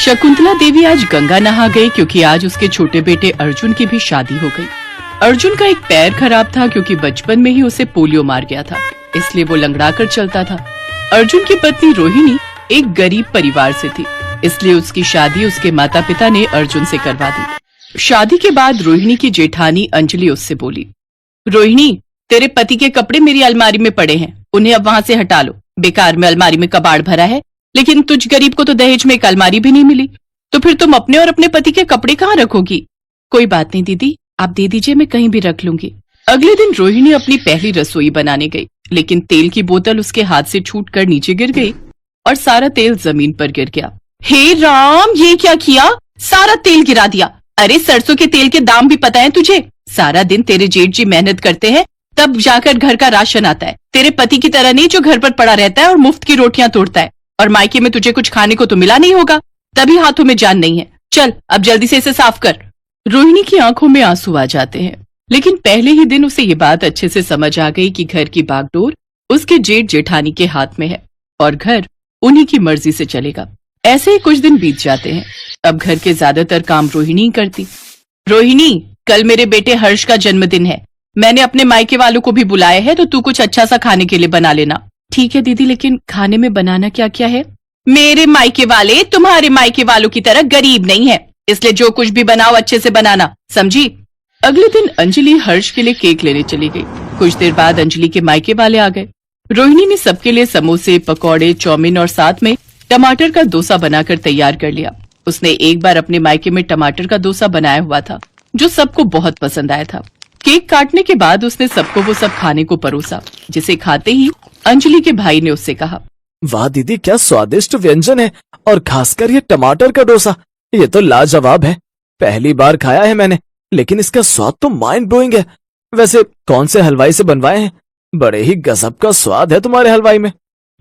शकुंतला देवी आज गंगा नहा गई क्योंकि आज उसके छोटे बेटे अर्जुन की भी शादी हो गई। अर्जुन का एक पैर खराब था क्योंकि बचपन में ही उसे पोलियो मार गया था, इसलिए वो लंगड़ा कर चलता था। अर्जुन की पत्नी रोहिणी एक गरीब परिवार से थी, इसलिए उसकी शादी उसके माता पिता ने अर्जुन से करवा दी। शादी के बाद रोहिणी की जेठानी अंजलि उससे बोली, रोहिणी, तेरे पति के कपड़े मेरी अलमारी में पड़े हैं, उन्हें अब वहाँ से हटा लो। बेकार में अलमारी में कबाड़ भरा है, लेकिन तुझ गरीब को तो दहेज में एक अलमारी भी नहीं मिली, तो फिर तुम अपने और अपने पति के कपड़े कहाँ रखोगी? कोई बात नहीं दीदी, आप दे दीजिए, मैं कहीं भी रख लूंगी। अगले दिन रोहिणी अपनी पहली रसोई बनाने गई, लेकिन तेल की बोतल उसके हाथ से छूटकर नीचे गिर गई और सारा तेल जमीन पर गिर गया। हे राम, ये क्या किया? सारा तेल गिरा दिया। अरे सरसों के तेल के दाम भी पता है तुझे? सारा दिन तेरे जेठ जी मेहनत करते हैं, तब जाकर घर का राशन आता है। तेरे पति की तरह नहीं जो घर पर पड़ा रहता है और मुफ्त की रोटियां तोड़ता है, और मायके में तुझे कुछ खाने को तो मिला नहीं होगा, तभी हाथों में जान नहीं है। चल अब जल्दी से इसे साफ कर। रोहिणी की आंखों में आंसू आ जाते हैं, लेकिन पहले ही दिन उसे ये बात अच्छे से समझ आ गई कि घर की बागडोर उसके जेठ जेठानी के हाथ में है और घर उन्हीं की मर्जी से चलेगा। ऐसे ही कुछ दिन बीत जाते हैं। अब घर के ज्यादातर काम रोहिणी ही करती। रोहिणी, कल मेरे बेटे हर्ष का जन्मदिन है, मैंने अपने मायके वालों को भी बुलाया है, तो तू कुछ अच्छा सा खाने के लिए बना लेना। ठीक है दीदी, लेकिन खाने में बनाना क्या क्या है? मेरे मायके वाले तुम्हारे मायके वालों की तरह गरीब नहीं है, इसलिए जो कुछ भी बनाओ अच्छे से बनाना, समझी? अगले दिन अंजलि हर्ष के लिए केक लेने चली गई। कुछ देर बाद अंजलि के मायके वाले आ गए। रोहिणी ने सबके लिए समोसे, पकौड़े, चाउमीन और साथ में टमाटर का डोसा बनाकर तैयार कर लिया। उसने एक बार अपने मायके में टमाटर का डोसा बनाया हुआ था, जो सबको बहुत पसंद आया था। केक काटने के बाद उसने सबको वो सब खाने को परोसा, जिसे खाते ही अंजलि के भाई ने उससे कहा, वाह दीदी, क्या स्वादिष्ट व्यंजन है, और खासकर ये टमाटर का डोसा, ये तो लाजवाब है। पहली बार खाया है मैंने, लेकिन इसका स्वाद तो माइंड ब्लोइंग है। वैसे कौन से हलवाई से बनवाए हैं? बड़े ही गजब का स्वाद है तुम्हारे हलवाई में।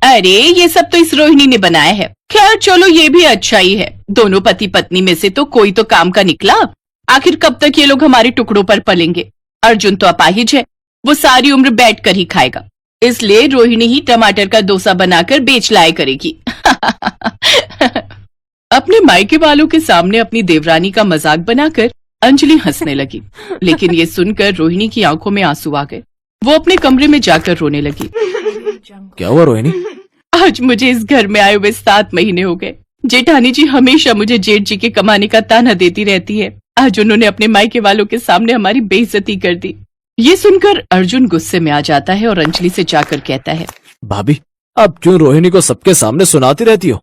अरे ये सब तो इस रोहिणी ने बनाया है। खैर चलो, ये भी अच्छा ही है। दोनों पति पत्नी में से तो कोई तो काम का निकला। आखिर कब तक ये लोग हमारे टुकड़ों पर पलेंगे? अर्जुन तो अपाहिज है, वो सारी उम्र बैठ कर ही खाएगा, इसलिए रोहिणी ही टमाटर का डोसा बनाकर बेच लाया करेगी। अपने मायके वालों के सामने अपनी देवरानी का मजाक बनाकर अंजलि हंसने लगी, लेकिन ये सुनकर रोहिणी की आंखों में आंसू आ गए। वो अपने कमरे में जाकर रोने लगी। क्या हुआ रोहिणी? आज मुझे इस घर में आए हुए 7 महीने हो गए। जेठानी जी हमेशा मुझे जेठ जी के कमाने का ताना देती रहती है। आज उन्होंने अपने मायके वालों के सामने हमारी बेइज्जती कर दी। ये सुनकर अर्जुन गुस्से में आ जाता है और अंजलि से जाकर कहता है, भाभी, अब क्यों रोहिणी को सबके सामने सुनाती रहती हो?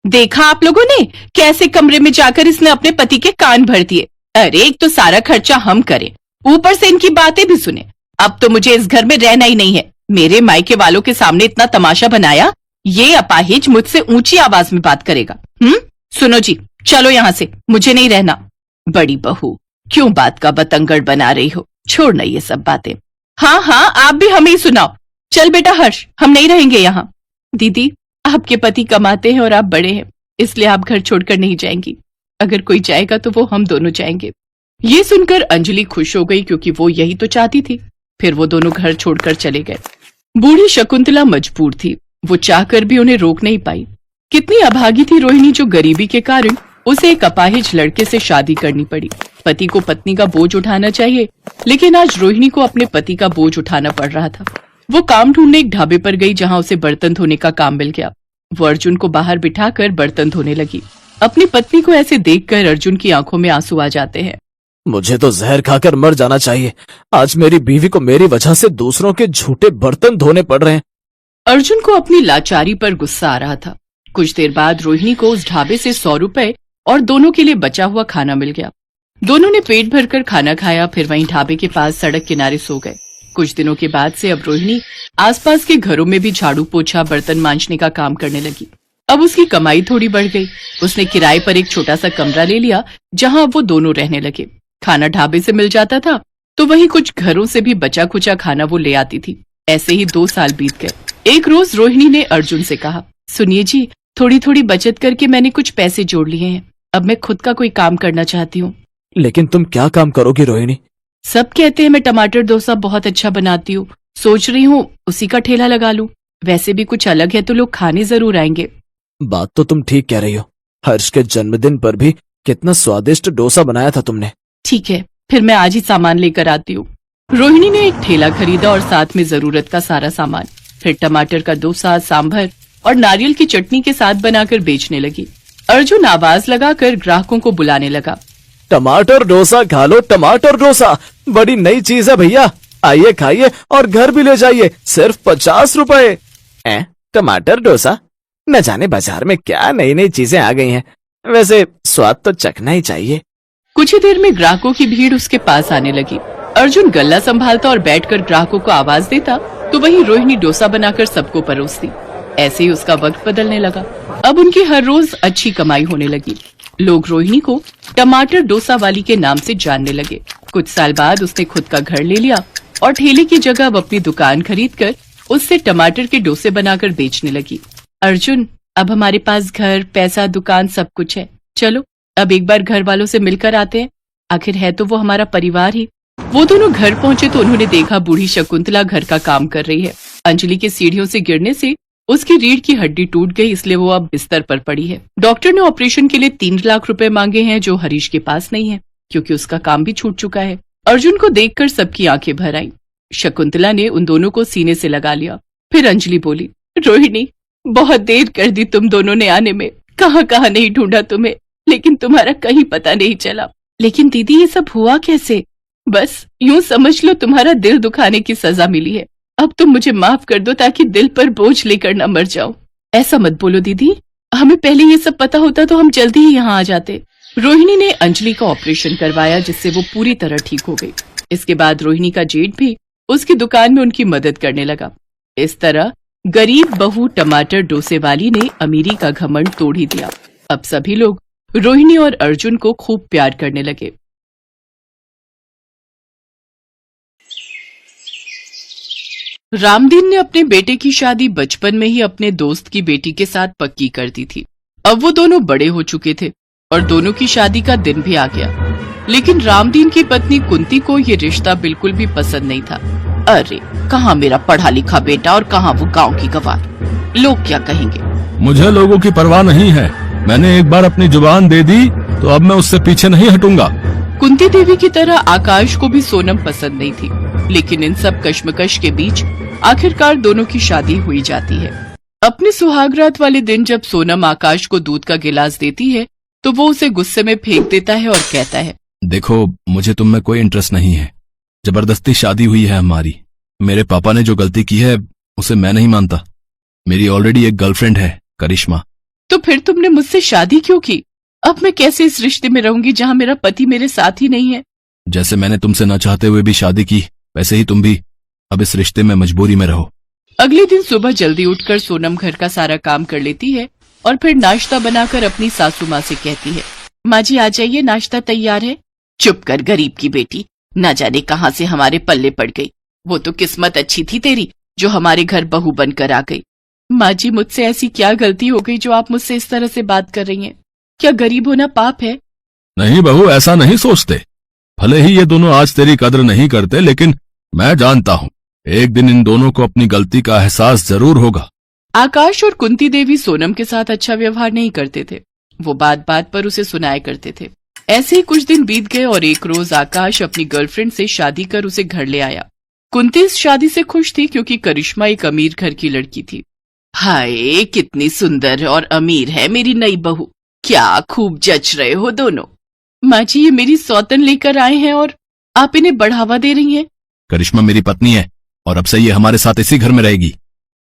देखा आप लोगों ने कैसे कमरे में जाकर इसने अपने पति के कान भर दिए। अरे एक तो सारा खर्चा हम करें, ऊपर से इनकी बातें भी सुने। अब तो मुझे इस घर में रहना ही नहीं है। मेरे मायके वालों के सामने इतना तमाशा बनाया, ये अपाहिज मुझसे ऊंची आवाज में बात करेगा। सुनो जी, चलो यहाँ से, मुझे नहीं रहना। बड़ी बहू, क्यों बात का बतंगड़ बना रही हो? छोड़ना ये सब बातें। हाँ हाँ, आप भी हमें ही सुनाओ। चल बेटा हर्ष, हम नहीं रहेंगे यहाँ। दीदी, आपके पति कमाते हैं और आप बड़े हैं, इसलिए आप घर छोड़कर नहीं जाएंगी। अगर कोई जाएगा तो वो हम दोनों जाएंगे। ये सुनकर अंजलि खुश हो गई, क्योंकि वो यही तो चाहती थी। फिर वो दोनों घर छोड़कर चले गए। बूढ़ी शकुंतला मजबूर थी, वो चाहकर भी उन्हें रोक नहीं पाई। कितनी अभागी थी रोहिणी, जो गरीबी के कारण उसे एक अपाहिज लड़के से शादी करनी पड़ी। पति को पत्नी का बोझ उठाना चाहिए, लेकिन आज रोहिणी को अपने पति का बोझ उठाना पड़ रहा था। वो काम ढूंढने एक ढाबे पर गई, जहाँ उसे बर्तन धोने का काम मिल गया। वो अर्जुन को बाहर बिठाकर बर्तन धोने लगी। अपनी पत्नी को ऐसे देखकर अर्जुन की आंखों में आंसू आ जाते हैं। मुझे तो जहर खाकर मर जाना चाहिए। आज मेरी बीवी को मेरी वजह से दूसरों के झूठे बर्तन धोने पड़ रहे हैं। अर्जुन को अपनी लाचारी पर गुस्सा आ रहा था। कुछ देर बाद रोहिणी को उस ढाबे से 100 रुपए और दोनों के लिए बचा हुआ खाना मिल गया। दोनों ने पेट भरकर खाना खाया, फिर वहीं ढाबे के पास सड़क किनारे सो गए। कुछ दिनों के बाद से अब रोहिणी आसपास के घरों में भी झाड़ू पोछा, बर्तन मांजने का काम करने लगी। अब उसकी कमाई थोड़ी बढ़ गई। उसने किराए पर एक छोटा सा कमरा ले लिया, जहाँ वो दोनों रहने लगे। खाना ढाबे से मिल जाता था, तो वहीं कुछ घरों से भी बचा खुचा खाना वो ले आती थी। ऐसे ही 2 साल बीत गए। एक रोज रोहिणी ने अर्जुन से कहा, सुनिए जी, थोड़ी थोड़ी बचत करके मैंने कुछ पैसे जोड़ लिए हैं। अब मैं खुद का कोई काम करना चाहती हूँ। लेकिन तुम क्या काम करोगी रोहिणी? सब कहते हैं मैं टमाटर डोसा बहुत अच्छा बनाती हूँ। सोच रही हूँ उसी का ठेला लगा लूं। वैसे भी कुछ अलग है तो लोग खाने जरूर आएंगे। बात तो तुम ठीक कह रही हो, हर्ष के जन्मदिन पर भी कितना स्वादिष्ट डोसा बनाया था तुमने। ठीक है, फिर मैं आज ही सामान लेकर आती हूँ। रोहिणी ने एक ठेला खरीदा और साथ में जरूरत का सारा सामान, फिर टमाटर का डोसा, सांभर और नारियल की चटनी के साथ बनाकर बेचने लगी। अर्जुन आवाज लगाकर ग्राहकों को बुलाने लगा। टमाटर डोसा खा लो, टमाटर डोसा बड़ी नई चीज है भैया, आइए खाइए और घर भी ले जाइए, सिर्फ 50 रुपए। टमाटर डोसा? न जाने बाजार में क्या नई नई चीजें आ गई हैं। वैसे स्वाद तो चखना ही चाहिए। कुछ ही देर में ग्राहकों की भीड़ उसके पास आने लगी। अर्जुन गल्ला संभालता और बैठकर ग्राहकों को आवाज देता तो वहीं रोहिणी डोसा बनाकर सबको परोसती। ऐसे ही उसका वक्त बदलने लगा। अब उनकी हर रोज अच्छी कमाई होने लगी। लोग रोहिणी को टमाटर डोसा वाली के नाम से जानने लगे। कुछ साल बाद उसने खुद का घर ले लिया और ठेले की जगह अब अपनी दुकान खरीदकर उससे टमाटर के डोसे बनाकर बेचने लगी। अर्जुन, अब हमारे पास घर, पैसा, दुकान सब कुछ है। चलो अब एक बार घर वालों से मिलकर आते हैं, आखिर है तो वो हमारा परिवार ही। वो दोनों घर पहुंचे तो उन्होंने देखा बूढ़ी शकुंतला घर का काम कर रही है। अंजलि के सीढ़ियों से गिरने से उसकी रीढ़ की हड्डी टूट गई, इसलिए वो अब बिस्तर पर पड़ी है। डॉक्टर ने ऑपरेशन के लिए 3 लाख रुपए मांगे हैं, जो हरीश के पास नहीं है क्योंकि उसका काम भी छूट चुका है। अर्जुन को देखकर सबकी आंखें भर आईं। शकुंतला ने उन दोनों को सीने से लगा लिया। फिर अंजलि बोली, रोहिणी, बहुत देर कर दी तुम दोनों ने आने में, कहाँ कहाँ नहीं ढूंढा तुम्हें, लेकिन तुम्हारा कहीं पता नहीं चला। लेकिन दीदी, ये सब हुआ कैसे? बस यूं समझ लो तुम्हारा दिल दुखाने की सजा मिली है। अब तुम मुझे माफ कर दो ताकि दिल पर बोझ लेकर न मर जाओ। ऐसा मत बोलो दीदी, हमें पहले ये सब पता होता तो हम जल्दी ही यहाँ आ जाते। रोहिणी ने अंजलि का ऑपरेशन करवाया जिससे वो पूरी तरह ठीक हो गई। इसके बाद रोहिणी का जेठ भी उसकी दुकान में उनकी मदद करने लगा। इस तरह गरीब बहू टमाटर डोसे वाली ने अमीरी का घमंड तोड़ ही दिया। अब सभी लोग रोहिणी और अर्जुन को खूब प्यार करने लगे। रामदीन ने अपने बेटे की शादी बचपन में ही अपने दोस्त की बेटी के साथ पक्की कर दी थी। अब वो दोनों बड़े हो चुके थे और दोनों की शादी का दिन भी आ गया। लेकिन रामदीन की पत्नी कुंती को ये रिश्ता बिल्कुल भी पसंद नहीं था। अरे, कहाँ मेरा पढ़ा लिखा बेटा और कहाँ वो गांव की गवार, लोग क्या कहेंगे। मुझे लोगों की परवाह नहीं है, मैंने एक बार अपनी जुबान दे दी तो अब मैं उससे पीछे नहीं हटूंगा। कुंती देवी की तरह आकाश को भी सोनम पसंद नहीं थी, लेकिन इन सब कश्मकश के बीच आखिरकार दोनों की शादी हुई जाती है। अपने सुहागरात वाले दिन जब सोनम आकाश को दूध का गिलास देती है तो वो उसे गुस्से में फेंक देता है और कहता है, देखो, मुझे तुम में कोई इंटरेस्ट नहीं है, जबरदस्ती शादी हुई है हमारी। मेरे पापा ने जो गलती की है उसे मैं नहीं मानता। मेरी ऑलरेडी एक गर्लफ्रेंड है, करिश्मा। तो फिर तुमने मुझसे शादी क्यों की? अब मैं कैसे इस रिश्ते में रहूंगी जहाँ मेरा पति मेरे साथ ही नहीं है? जैसे मैंने तुमसे न चाहते हुए भी शादी की, वैसे ही तुम भी अब इस रिश्ते में मजबूरी में रहो। अगले दिन सुबह जल्दी उठकर सोनम घर का सारा काम कर लेती है और फिर नाश्ता बनाकर अपनी सासू माँ से कहती है, माँ जी आ जाइए, नाश्ता तैयार है। चुप कर गरीब की बेटी, न जाने कहाँ से हमारे पल्ले पड़ गई। वो तो किस्मत अच्छी थी तेरी जो हमारे घर बहू बनकर आ गई। माँ जी, मुझसे ऐसी क्या गलती हो गई जो आप मुझसे इस तरह से बात कर रही हैं? क्या गरीब होना पाप है? नहीं बहू, ऐसा नहीं सोचते। भले ही ये दोनों आज तेरी कद्र नहीं करते, लेकिन मैं जानता हूँ एक दिन इन दोनों को अपनी गलती का एहसास जरूर होगा। आकाश और कुंती देवी सोनम के साथ अच्छा व्यवहार नहीं करते थे। वो बात बात पर उसे सुनाया करते थे। ऐसे ही कुछ दिन बीत गए और एक रोज आकाश अपनी गर्लफ्रेंड से शादी कर उसे घर ले आया। कुंती इस शादी से खुश थी क्योंकि करिश्मा एक अमीर घर की लड़की थी। हाय, कितनी सुंदर और अमीर है मेरी नई बहू, क्या खूब जच रहे हो दोनों। माँ जी, ये मेरी सौतन लेकर आए हैं और आप इन्हें बढ़ावा दे रही हैं। करिश्मा मेरी पत्नी है और अब से ये हमारे साथ इसी घर में रहेगी।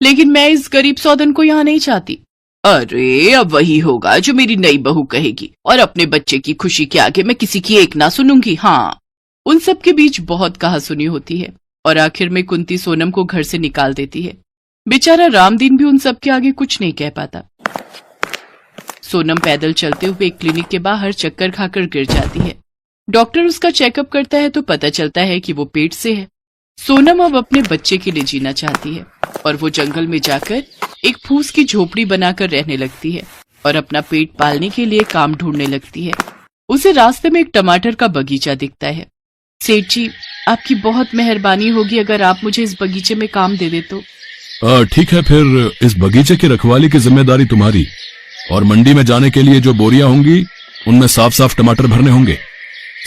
लेकिन मैं इस गरीब सौतन को यहाँ नहीं चाहती। अरे, अब वही होगा जो मेरी नई बहू कहेगी और अपने बच्चे की खुशी के आगे मैं किसी की एक ना सुनूंगी। हाँ, उन सब के बीच बहुत कहासुनी होती है और आखिर में कुंती सोनम को घर से निकाल देती है। बेचारा रामदीन भी उन सब के आगे कुछ नहीं कह पाता। सोनम पैदल चलते हुए एक क्लिनिक के बाहर चक्कर खाकर गिर जाती है। डॉक्टर उसका चेकअप करता है तो पता चलता है कि वो पेट से है। सोनम अब अपने बच्चे के लिए जीना चाहती है और वो जंगल में जाकर एक फूस की झोपड़ी बनाकर रहने लगती है और अपना पेट पालने के लिए काम ढूंढने लगती है। उसे रास्ते में एक टमाटर का बगीचा दिखता है। सेठ जी, आपकी बहुत मेहरबानी होगी अगर आप मुझे इस बगीचे में काम दे दे तो। ठीक है, फिर इस बगीचे की रखवाली की जिम्मेदारी तुम्हारी। और मंडी में जाने के लिए जो बोरियां होंगी उनमें साफ साफ टमाटर भरने होंगे।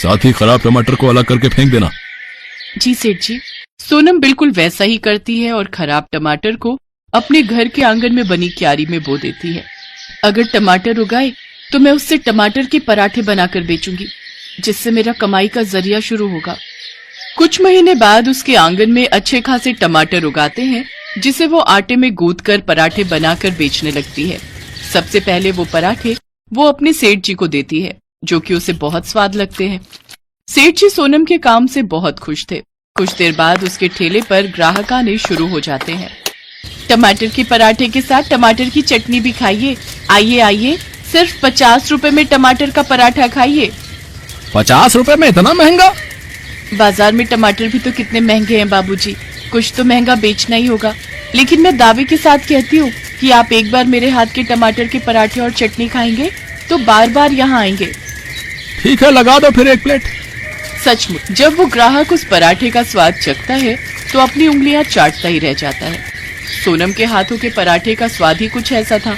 साथ ही खराब टमाटर को अलग करके फेंक देना। जी सेठ जी। सोनम बिल्कुल वैसा ही करती है और खराब टमाटर को अपने घर के आंगन में बनी क्यारी में बो देती है। अगर टमाटर उगाए तो मैं उससे टमाटर के पराठे बनाकर बेचूंगी, जिससे मेरा कमाई का जरिया शुरू होगा। कुछ महीने बाद उसके आंगन में अच्छे खासे टमाटर उगाते हैं, जिसे वो आटे में गूंथ कर पराठे बनाकर बेचने लगती है। सबसे पहले वो पराठे वो अपने सेठ जी को देती है, जो कि उसे बहुत स्वाद लगते हैं। सेठ जी सोनम के काम से बहुत खुश थे। कुछ देर बाद उसके ठेले पर ग्राहक आने शुरू हो जाते हैं। टमाटर के पराठे के साथ टमाटर की चटनी भी खाइए, आइए आइए, सिर्फ 50 रुपए में टमाटर का पराठा खाइए। 50 रुपए में इतना महंगा? बाजार में टमाटर भी तो कितने महंगे हैं बाबूजी, कुछ तो महंगा बेचना ही होगा। लेकिन मैं दावे के साथ कहती हूँ कि आप एक बार मेरे हाथ के टमाटर के पराठे और चटनी खाएंगे तो बार बार यहाँ आएंगे। ठीक है, लगा दो फिर एक प्लेट। सचमुच जब वो ग्राहक उस पराठे का स्वाद चखता है तो अपनी उंगलियां चाटता ही रह जाता है। सोनम के हाथों के पराठे का स्वाद ही कुछ ऐसा था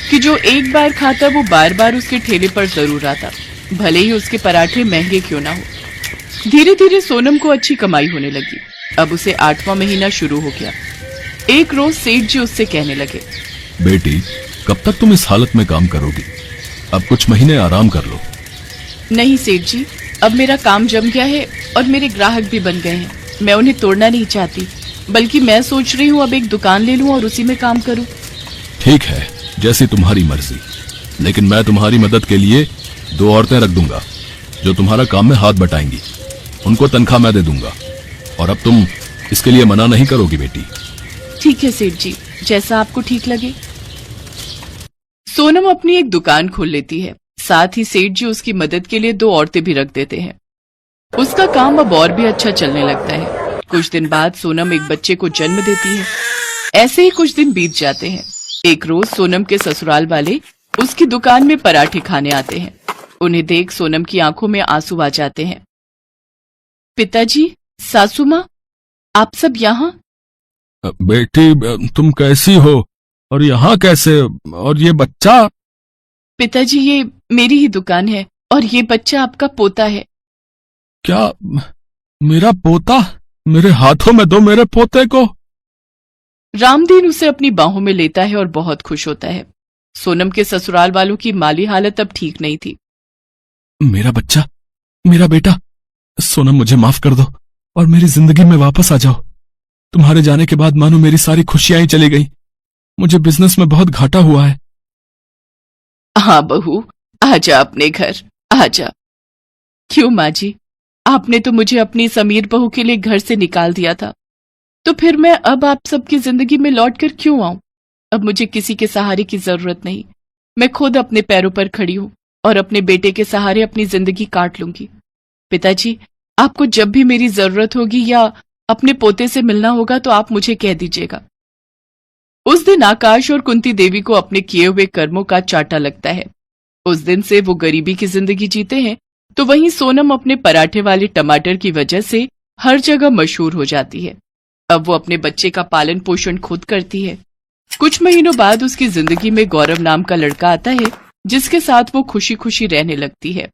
कि जो एक बार खाता वो बार बार उसके ठेले पर जरूर आता, भले ही उसके पराठे महंगे क्यों ना हो। धीरे धीरे सोनम को अच्छी कमाई होने लगी। अब उसे 8वां महीना शुरू हो गया। एक रोज सेठ जी उससे कहने लगे, बेटी, कब तक तुम इस हालत में काम करोगी? अब कुछ महीने आराम कर लो। नहीं सेठ जी, अब मेरा काम जम गया है और मेरे ग्राहक भी बन गए हैं। मैं उन्हें तोड़ना नहीं चाहती, बल्कि मैं सोच रही हूँ अब एक दुकान ले लूं और उसी में काम करूं। ठीक है, जैसी तुम्हारी मर्जी, लेकिन मैं तुम्हारी मदद के लिए 2 औरतें रख दूंगा जो तुम्हारा काम में हाथ बटाएंगी। उनको तनख्वाह मैं दे दूंगा और अब तुम इसके लिए मना नहीं करोगी बेटी। ठीक है सेठ जी, जैसा आपको ठीक लगे। सोनम अपनी एक दुकान खोल लेती है। साथ ही सेठ जी उसकी मदद के लिए 2 औरतें भी रख देते हैं। उसका काम अब और भी अच्छा चलने लगता है। कुछ दिन बाद सोनम एक बच्चे को जन्म देती है। ऐसे ही कुछ दिन बीत जाते हैं। एक रोज सोनम के ससुराल वाले उसकी दुकान में पराठे खाने आते हैं। उन्हें देख सोनम की आंखों में आंसू आ जाते हैं। पिताजी, सासू माँ, आप सब यहाँ? बेटी, तुम कैसी हो और यहाँ कैसे? और ये बच्चा? पिताजी, ये मेरी ही दुकान है और ये बच्चा आपका पोता है। क्या? मेरा पोता? मेरे हाथों में दो मेरे पोते को। रामदीन उसे अपनी बाहों में लेता है और बहुत खुश होता है। सोनम के ससुराल वालों की माली हालत अब ठीक नहीं थी। मेरा बच्चा, मेरा बेटा, सोनम मुझे माफ कर दो और मेरी जिंदगी में वापस आ जाओ। तुम्हारे जाने के बाद मानो मेरी सारी खुशियां ही चली गई। मुझे बिजनेस में बहुत घाटा हुआ है। हाँ बहू, आजा अपने घर, आजा। क्यों माँ जी, आपने तो मुझे अपनी समीर बहू के लिए घर से निकाल दिया था, तो फिर मैं अब आप सबकी जिंदगी में लौट कर क्यों आऊं? अब मुझे किसी के सहारे की जरूरत नहीं। मैं खुद अपने पैरों पर खड़ी हूं और अपने बेटे के सहारे अपनी जिंदगी काट लूंगी। पिताजी, आपको जब भी मेरी जरूरत होगी या अपने पोते से मिलना होगा तो आप मुझे कह दीजिएगा। उस दिन आकाश और कुंती देवी को अपने किए हुए कर्मों का चाटा लगता है। उस दिन से वो गरीबी की जिंदगी जीते हैं, तो वहीं सोनम अपने पराठे वाले टमाटर की वजह से हर जगह मशहूर हो जाती है। अब वो अपने बच्चे का पालन पोषण खुद करती है। कुछ महीनों बाद उसकी जिंदगी में गौरव नाम का लड़का आता है, जिसके साथ वो खुशी खुशी रहने लगती है।